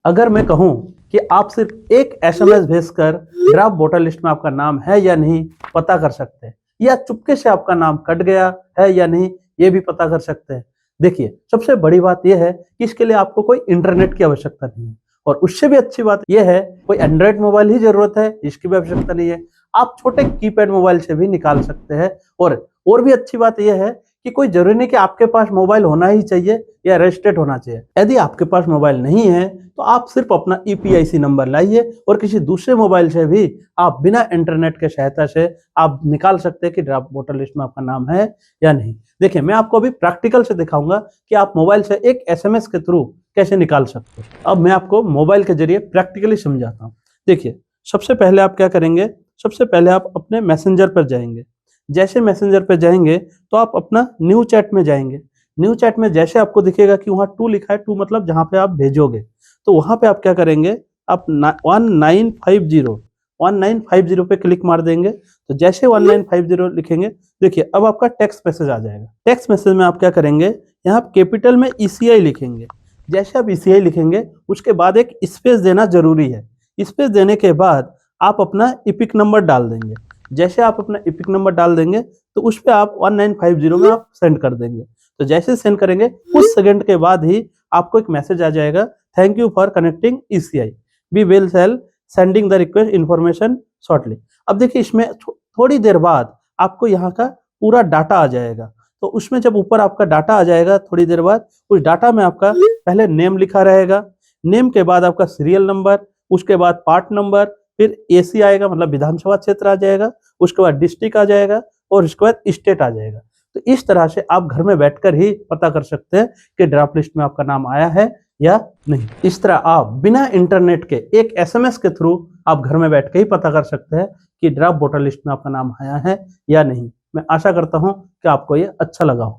अगर मैं कहूँ कि आप सिर्फ एक एसएमएस भेजकर ड्राफ्ट वोटर लिस्ट में आपका नाम है या नहीं पता कर सकते हैं, या चुपके से आपका नाम कट गया है या नहीं ये भी पता कर सकते हैं। देखिए, सबसे बड़ी बात यह है कि इसके लिए आपको कोई इंटरनेट की आवश्यकता नहीं है, और उससे भी अच्छी बात यह है कोई एंड्रॉइड मोबाइल ही जरूरत है, इसकी भी आवश्यकता नहीं है। आप छोटे कीपैड मोबाइल से भी निकाल सकते हैं। और भी अच्छी बात यह है कि कोई जरूरी नहीं कि आपके पास मोबाइल होना ही चाहिए या रजिस्टर्ड होना चाहिए। यदि आपके पास मोबाइल नहीं है तो आप सिर्फ अपना ईपीआईसी नंबर लाइए और किसी दूसरे मोबाइल से भी आप बिना इंटरनेट के सहायता से आप निकाल सकते हैं कि ड्राफ्ट वोटर लिस्ट में आपका नाम है या नहीं। देखिए, मैं आपको अभी प्रैक्टिकल से दिखाऊंगा कि आप मोबाइल से एक एसएमएस के थ्रू कैसे निकाल सकते हैं। अब मैं आपको मोबाइल के जरिए प्रैक्टिकली समझाता हूँ। देखिए, सबसे पहले आप क्या करेंगे, सबसे पहले आप अपने मैसेंजर पर जाएंगे। जैसे मैसेंजर पर जाएंगे तो आप अपना न्यू चैट में जाएंगे। न्यू चैट में जैसे आपको दिखेगा कि वहाँ टू लिखा है, टू मतलब जहाँ पे आप भेजोगे, तो वहाँ पे आप क्या करेंगे, आप 1950 पे क्लिक मार देंगे। तो जैसे 1950 लिखेंगे, देखिए अब आपका टेक्स्ट मैसेज आ जाएगा। टेक्स्ट मैसेज में आप क्या करेंगे, यहाँ कैपिटल में ईसीआई लिखेंगे। जैसे आप ईसीआई लिखेंगे उसके बाद एक स्पेस देना जरूरी है। स्पेस देने के बाद आप अपना इपिक नंबर डाल देंगे। जैसे आप अपना इपिक नंबर डाल देंगे तो उस पर आप 1950 में आप सेंड कर देंगे। तो जैसे सेंड करेंगे कुछ सेकंड के बाद ही आपको एक मैसेज आ जाएगा, thank you for connecting ECI, we will sending the request information shortly. अब देखिए, इसमें थोड़ी देर बाद आपको यहाँ का पूरा डाटा आ जाएगा। तो उसमें जब ऊपर आपका डाटा आ जाएगा थोड़ी देर बाद, उस डाटा में आपका पहले नेम लिखा रहेगा, नेम के बाद आपका सीरियल नंबर, उसके बाद पार्ट नंबर, फिर एसी आएगा मतलब विधानसभा क्षेत्र आ जाएगा, उसके बाद डिस्ट्रिक्ट आ जाएगा और उसके बाद स्टेट आ जाएगा। तो इस तरह से आप घर में बैठकर ही पता कर सकते हैं कि ड्राफ्ट लिस्ट में आपका नाम आया है या नहीं। इस तरह आप बिना इंटरनेट के एक एसएमएस के थ्रू आप घर में बैठ के ही पता कर सकते हैं कि ड्राफ्ट वोटर लिस्ट में आपका नाम आया है या नहीं। मैं आशा करता हूं कि आपको ये अच्छा लगा हो।